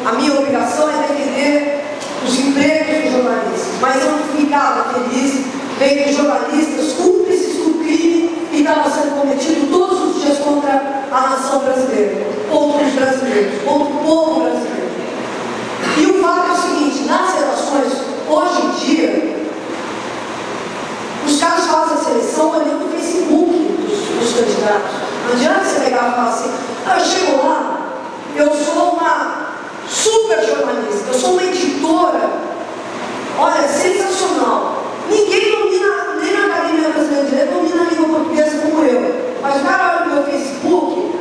a minha obrigação é defender os empregos dos jornalistas, mas eu não ficava feliz vendo jornalistas cúmplices do crime que estava sendo cometido todos os dias contra a nação brasileira, contra os brasileiros, contra o povo brasileiro. E o fato é o seguinte: nas relações, hoje em dia, os caras fazem a seleção olhando no Facebook dos candidatos. Não adianta você pegar e falar assim: eu chego lá, eu sou uma super jornalista, eu sou uma editora, olha, sensacional. Ninguém domina, nem na Academia Brasileira de Direito, domina a língua portuguesa como eu. Mas o cara olha no meu Facebook,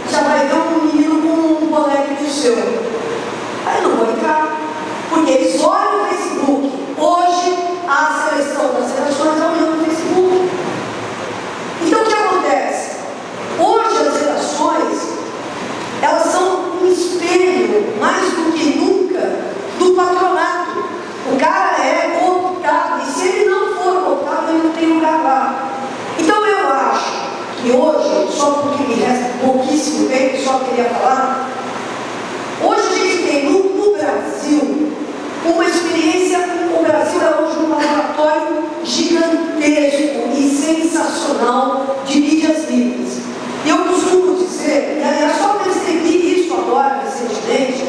já vai ver um menino com um boneco do seu. Aí eu não vou entrar, porque eles olham no Facebook. Hoje, a seleção das redações é olhando no Facebook. Então, o que acontece? Hoje, as redações, elas são um espelho, mais do que nunca, do patronato. O cara é cooptado, e se ele não for cooptado, ele não tem lugar lá. Então, eu acho que hoje, só porque me resta pouquíssimo tempo, só queria falar, hoje a gente tem no Brasil uma experiência. O Brasil é hoje um laboratório gigantesco e sensacional de mídias livres. E eu costumo dizer, e aliás só percebi isso agora recentemente,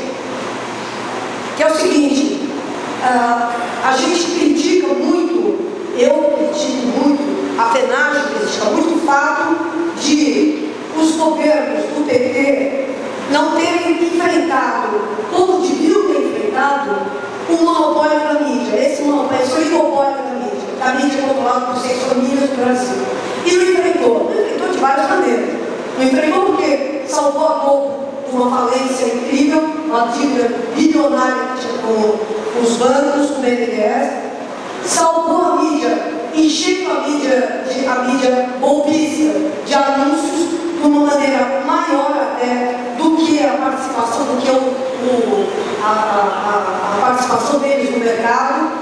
que é o seguinte: a gente critica muito, eu critico muito, a FENAGE critica muito o fato de os governos do PT não terem enfrentado, como deviam ter enfrentado, o monopólio da mídia. Esse monopólio, esse oligopólio da mídia controlada por 6 famílias do Brasil. E não enfrentou de várias maneiras. Não enfrentou porque salvou a Globo de uma falência incrível, uma dívida bilionária que tinha com os bancos, com o BNDES, salvou a mídia, enchendo a mídia golpista de anúncios de uma maneira maior até do que a participação, do que a participação deles no mercado.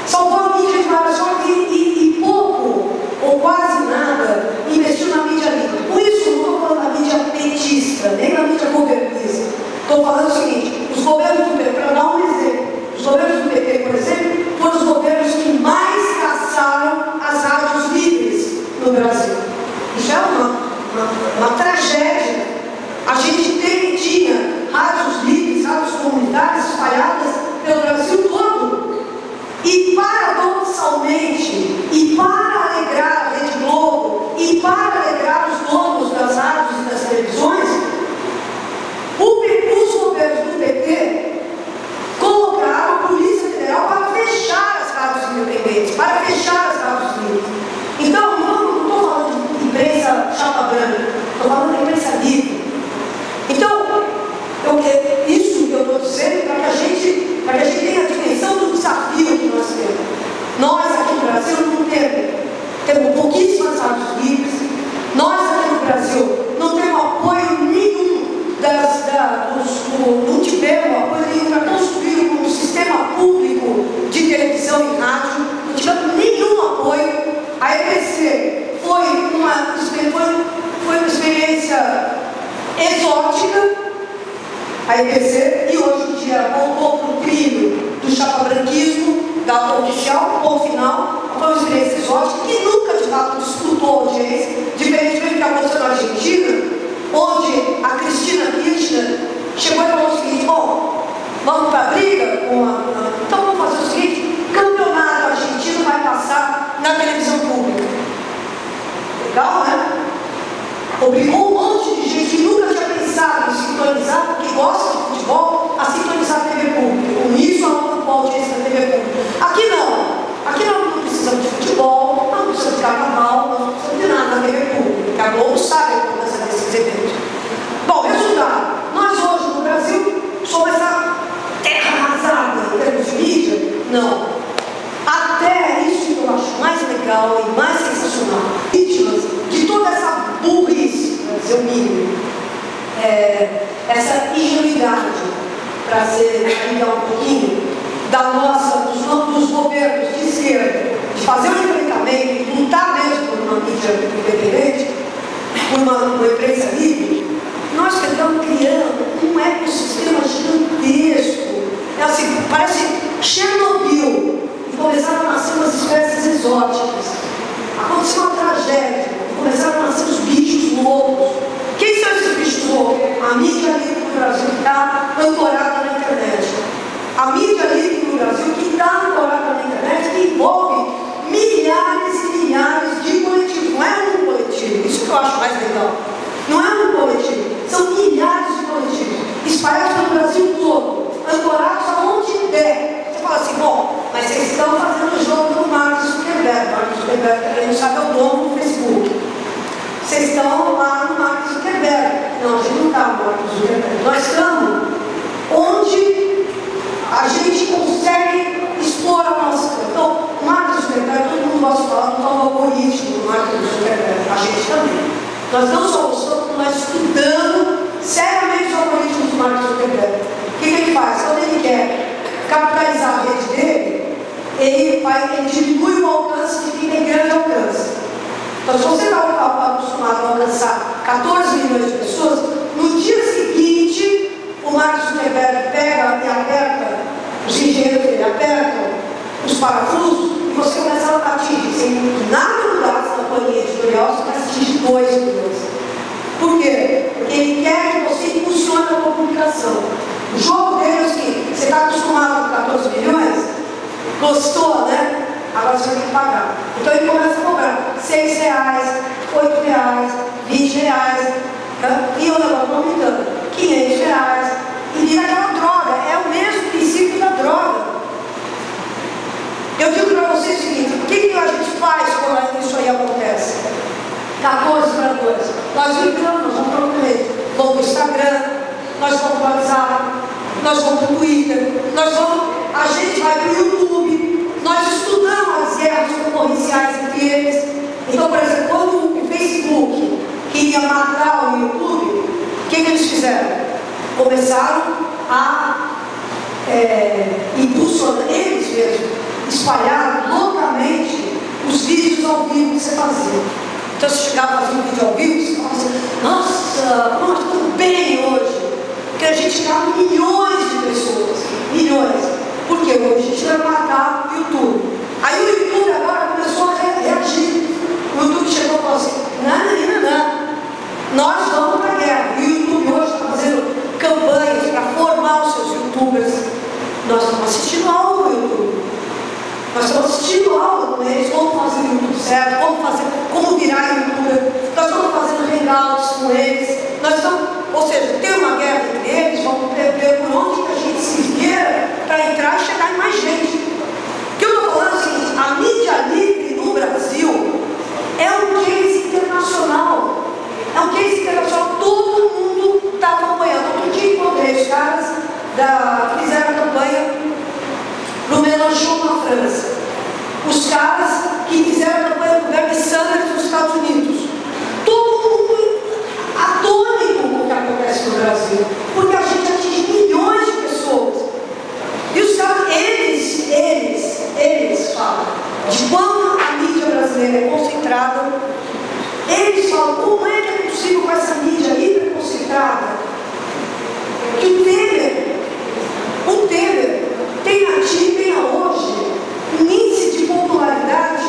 Salvou a mídia de várias formas e pouco ou quase nada investiu na mídia livre. Por isso, não estou falando da mídia petista, nem da mídia governista. Estou falando o seguinte: os governos do PT, para dar um exemplo, os governos do PT, por exemplo, foram os governos que mais caçaram as rádios livres no Brasil. Isso é uma tragédia. A gente tinha rádios livres, rádios comunitárias espalhadas pelo Brasil todo. E paradoxalmente, e para alegrar a Rede Globo, e para alegrar os donos das rádios e das televisões, os governos do PT colocaram a Polícia Federal para fechar as rádios independentes, para fechar as rádios livres. Então, não estou falando de imprensa chapa branca, estou falando de imprensa livre. Então, isso que eu estou dizendo para que a gente tenha a dimensão do desafio que nós temos. Nós aqui no Brasil não temos pouquíssimas rádios livres. Nós aqui no Brasil não temos apoio nenhum não tivemos apoio nenhum para construir um sistema público de televisão e rádio. Não tivemos nenhum apoio. A EBC foi uma experiência exótica, a EBC, e hoje em dia voltou para o trilho do chapa-branquismo, da oficial, ou final. Foi uma experiência exótica que nunca de fato disputou audiência, diferentemente do que aconteceu na Argentina, onde a Cristina Kirchner chegou e falou o seguinte: bom, vamos para a briga? Então vamos fazer o seguinte: campeonato argentino vai passar na televisão pública. Legal, né? Obrigou um monte de gente que nunca tinha pensado em sintonizar, porque gosta de futebol, a sintonizar a TV pública. Com isso, ela ocupou a audiência da TV pública. Aqui não. Aqui nós não precisamos de futebol, nós não precisamos de carnaval, nós não precisamos de nada na TV pública, porque a Globo sabe a importância desses eventos. Bom, resultado: nós hoje no Brasil somos essa terra arrasada em termos de mídia? Não. Até isso que eu acho mais legal e mais sensacional, vítimas de toda essa burrice, para dizer o mínimo, essa ingenuidade, para ligar um pouquinho, dos governos de esquerda, de fazer um enfrentamento e lutar mesmo por uma mídia independente, por uma imprensa livre. Nós estamos criando um ecossistema gigantesco exóticas. Aconteceu uma tragédia, começaram a nascer os bichos loucos. Quem são esses bichos loucos? A mídia livre no Brasil que está ancorada na internet. A mídia livre no Brasil que está ancorada na internet, que envolve milhares e milhares de coletivos. Não é um coletivo, isso que eu acho mais legal. Não é um coletivo, são milhares de coletivos, espalhados no Brasil todo, ancorados aonde der. Você fala assim, bom, mas vocês estão fazendo o jogo do Mark Zuckerberg. Mark Zuckerberg, para quem não sabe, é o dono do Facebook. Vocês estão lá no Mark Zuckerberg. Não, a gente não está no Mark Zuckerberg. Nós estamos onde a gente consegue expor a nossa. Então, o Mark Zuckerberg, todo mundo gosta de falar do algoritmo do Mark Zuckerberg, a gente também. Nós não só estamos, nós estudando seriamente os algoritmos do Mark Zuckerberg. O que ele faz? Quando ele quer capitalizar a rede dele, ele diminui o alcance de quem tem grande alcance. Então, se você está acostumado a alcançar 14 milhões de pessoas, no dia seguinte, o Mark Zuckerberg pega e aperta, os engenheiros dele apertam os parafusos, e você começa a atingir, sem nada mudar na planilha editorial, você vai atingir 2 milhões. Por quê? Porque ele quer que você impulsione a sua publicação. O jogo dele é o seguinte: você está acostumado com 14 milhões? Gostou, né? Agora você vai ter que pagar. Então ele começa a cobrar R$6, R$8, R$20, e o negócio aumentando, R$500, e vira aquela droga. É o mesmo princípio da droga. Eu digo para vocês o seguinte: o que a gente faz quando isso aí acontece? 14 para 2. Nós ligamos, nós vamos para o e-mail, vamos para o Instagram, nós vamos para o WhatsApp, nós vamos para o Twitter, a gente vai para o YouTube, nós estudamos as guerras concorrenciais entre eles. Então, por exemplo, quando o Facebook queria matar o YouTube, o que eles fizeram? Começaram a impulsionar, eles mesmos espalharam loucamente os vídeos ao vivo que você fazia. Então, se chegava a fazer um vídeo ao vivo, você falava assim: nossa, como nós estamos bem hoje, porque a gente chegava a milhões de pessoas, milhões. Por quê? Hoje a gente vai matar o YouTube. Aí o YouTube agora começou a reagir. O YouTube chegou e falou assim: não, nós vamos para a guerra. E o YouTube hoje está fazendo campanhas para formar os seus youtubers. Nós estamos assistindo aula no YouTube. Nós estamos assistindo aula com eles, como fazer o YouTube certo, como virar youtuber. Nós estamos fazendo hangouts com eles. Ou seja, tem uma guerra entre eles, vamos ver por onde que a gente se vira para entrar e chegar em mais gente. O que eu estou falando é o seguinte: a mídia livre no Brasil é um case internacional. É um case internacional, todo mundo está acompanhando. Outro dia encontrei os caras que fizeram a campanha no Mélenchon na França. Os caras que fizeram a campanha do Bernie Sanders nos Estados Unidos. Todo mundo atônito com o que acontece no Brasil, porque a gente atinge milhões de pessoas. E os caras, eles falam de quando a mídia brasileira é concentrada. Eles falam: como é que é possível com essa mídia hiper concentrada que o Temer tem hoje um índice de popularidade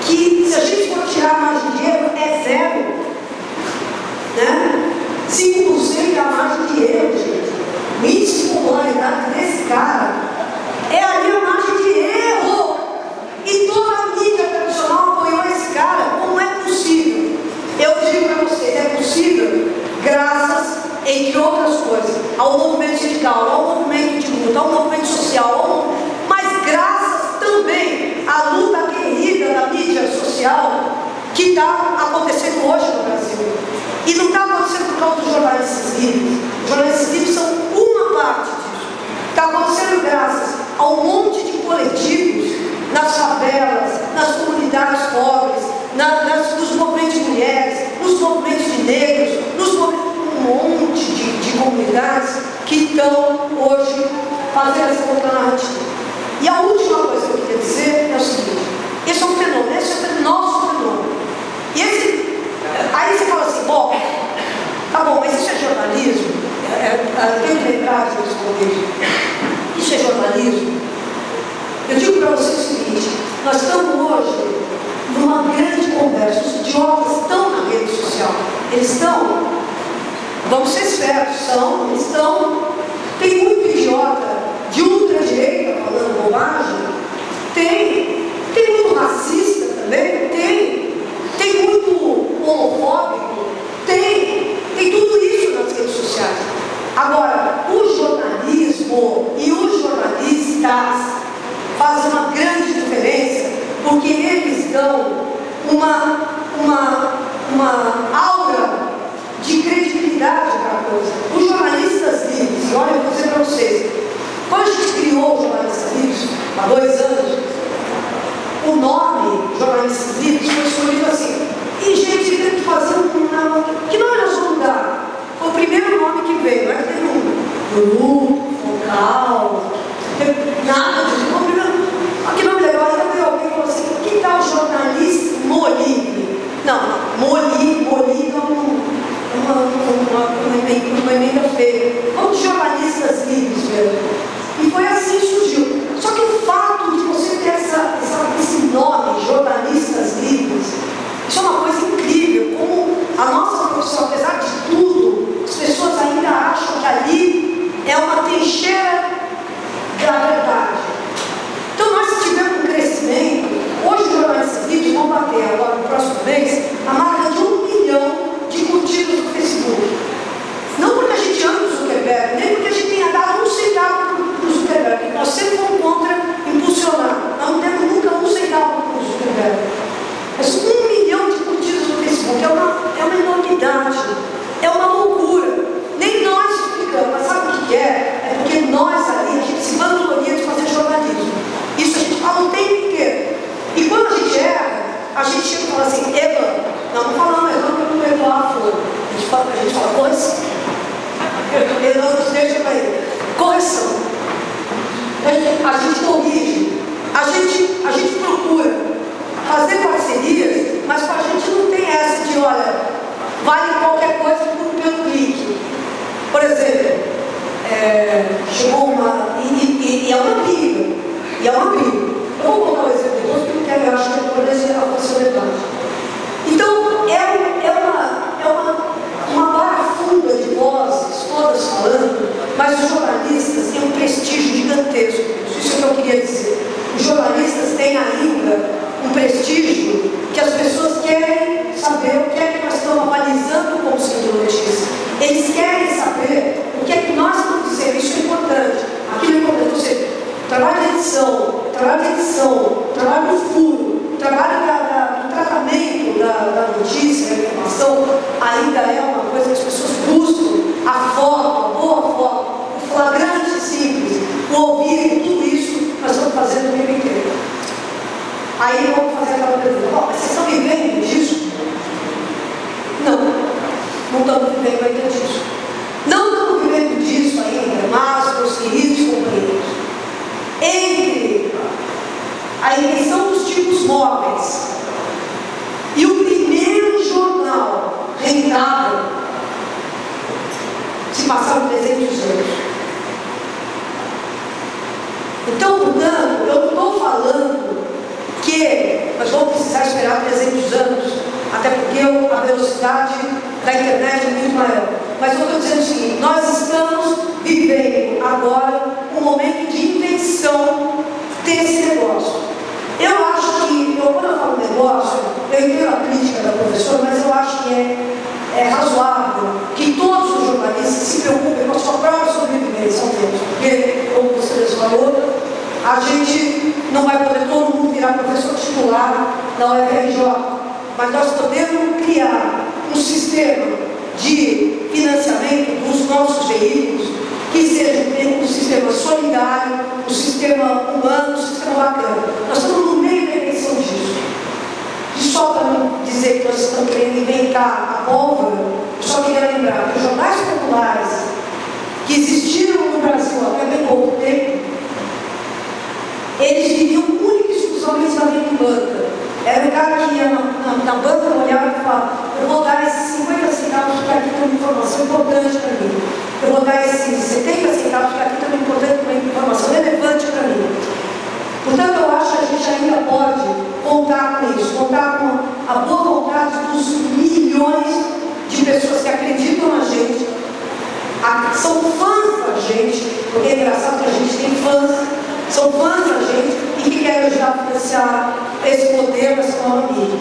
que, se a gente for tirar a margem de erro, é 0, né? 5% é a margem de erro, gente. O índice de popularidade desse cara é ali a margem de erro. E toda a mídia tradicional apoiou esse cara. Como é possível? Eu digo para vocês: é possível graças, entre outras coisas, ao movimento sindical, ao movimento de luta, ao movimento social, mas graças também à luta guerrilha da mídia social que está acontecendo hoje no Brasil. E não está acontecendo por causa dos jornalistas livres. Os jornalistas livres são uma parte disso. Está acontecendo graças a um monte de coletivos nas favelas, nas comunidades pobres, nos movimentos de mulheres, nos movimentos de negros, um monte de comunidades que estão hoje fazendo essa contranarrativa. E a última coisa que eu queria dizer é o seguinte: esse é um fenômeno, esse é o nosso fenômeno. E aí você fala assim: bom, tá bom, mas isso é jornalismo? Tem que lembrar de responder. Isso é jornalismo? Eu digo para vocês o seguinte: nós estamos hoje uma grande conversa. Os idiotas estão na rede social. Eles estão, vamos ser sérios, eles estão. Tem muito idiota de ultradireita falando bobagem. Tem muito racista também. Tem muito homofóbico. Tem tudo isso nas redes sociais. Agora, o jornalismo e os jornalistas fazem uma grande diferença, porque eles dão uma aura de credibilidade para a coisa. Os jornalistas livres, olha, eu vou dizer para vocês, quando a gente criou o Jornalistas Livres, há 2 anos, o nome Jornalistas Livres foi escolhido assim. E, gente, tem que fazer que nome nós vamos dar? Foi o primeiro nome que veio, não é que teve um grupo, vocal, nada disso. Foi o primeiro. Que nome legal, ainda veio alguém e falou assim: que tal jornalismo livre? Não, Moli não uma emenda feia. Vamos jornalistas livres mesmo. E foi assim que surgiu. Só que o fato de você ter esse nome, jornalistas livres, isso é uma coisa incrível. Como a nossa profissão, apesar de tudo, as pessoas ainda acham que ali é uma trincheira da verdade. Então nós tivemos um crescimento. Hoje os jornalistas livres vão bater agora no próximo mês a marca de 1 milhão de curtidas no Facebook. Não porque a gente ama o Zuckerberg, nem porque a gente tenha dado 1 centavo para o Zuckerberg, porque nós sempre fomos contra impulsionar. Nós não temos nunca 1 centavo para o Zuckerberg. Mas 1 milhão de curtidas no Facebook é uma enormidade, é uma loucura. Nem nós explicamos, mas sabe o que é? É porque nós ali, a gente se vangloria de fazer jornalismo. Isso a gente fala o tempo inteiro. E quando a gente erra, a gente chega e fala assim: Eva, não falamos, erramos no Eduardo Flor. A gente fala correção. Erramos, deixa para ele. Correção. A gente corrige. A gente procura fazer parcerias, mas com a gente não tem essa de, olha, vale qualquer coisa pelo clique. Por exemplo, chegou uma. E é uma briga. Eu vou colocar o exemplo depois, porque eu acho que depois ela pode ser legal. Então, é uma barafunda de vozes, todas falando, mas os jornalistas têm um prestígio gigantesco. Isso é o que eu queria dizer. Os jornalistas têm ainda um prestígio que as pessoas querem saber o que é que nós estamos avalizando como sendo notícia. Eles querem saber o que é que nós estamos dizendo. Isso é importante. Aquilo é importante. Ou seja, trabalho de edição, trabalho no furo, trabalho do tratamento da notícia, da informação, ainda é uma coisa que as pessoas buscam. A foto, a boa foto, o flagrante simples, o ouvir, tudo isso nós estamos fazendo o tempo inteiro. Aí vamos fazer aquela pergunta: mas vocês estão vivendo disso? Não estamos vivendo ainda disso. Não estamos vivendo disso ainda, mas, meus queridos companheiros, entre a invenção dos tipos móveis e o primeiro jornal rentável, se passaram 300 anos. Então, portanto, eu não estou falando que nós vamos precisar esperar 300 anos, até porque a velocidade da internet é muito maior. Mas eu estou dizendo o seguinte: nós estamos vivendo agora um momento de invenção desse negócio. Eu acho que, quando eu falo negócio, eu entendo a crítica da professora, mas eu acho que é razoável que todos os jornalistas se preocupem com a sua própria sobrevivência ao tempo. Porque, como você falou, a gente não vai poder todo mundo virar professor titular na UFRJ, mas nós podemos criar um sistema de financiamento dos nossos veículos que seja um sistema solidário, um sistema humano, um sistema bacana. Nós estamos no meio da eleição disso. E só para não dizer que nós estamos querendo inventar a pólvora, eu só queria lembrar que os jornais populares que existiram no Brasil até bem pouco tempo, eles viviam única e exclusivamente da venda banca. Era o cara que ia na banca olhar e falar: eu vou dar esses 50 centavos porque aqui tem uma informação importante para mim. Eu vou dar esses 70 centavos porque aqui tem uma informação relevante para mim. Portanto, eu acho que a gente ainda pode contar com isso, contar com Porque é engraçado que a gente tem fãs, são fãs da gente e que querem ajudar a financiar esse modelo, essa nova mídia.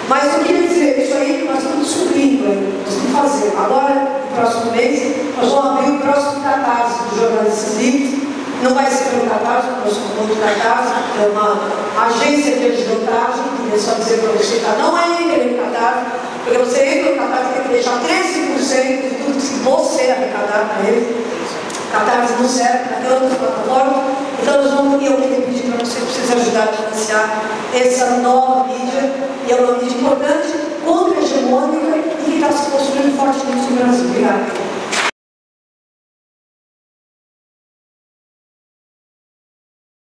Mas eu queria dizer, isso aí nós estamos descobrindo, nós estamos fazendo. Agora, no próximo mês, nós vamos abrir o próximo catarse dos jornalistas livres. Não vai ser pelo catarse, nós somos outro catarse, é uma agência de agiotagem, queria só dizer para você, tá? Não é entre no catarse, porque você entra no catarse, tem que deixar 13% de tudo que você arrecadar para ele. Catarse não serve para ter outras plataformas. Então nós vamos, eu queria pedir para vocês, precisam ajudar a financiar essa nova mídia, e é uma mídia importante, contra-hegemônica e que está se construindo fortemente no Brasil. Obrigada.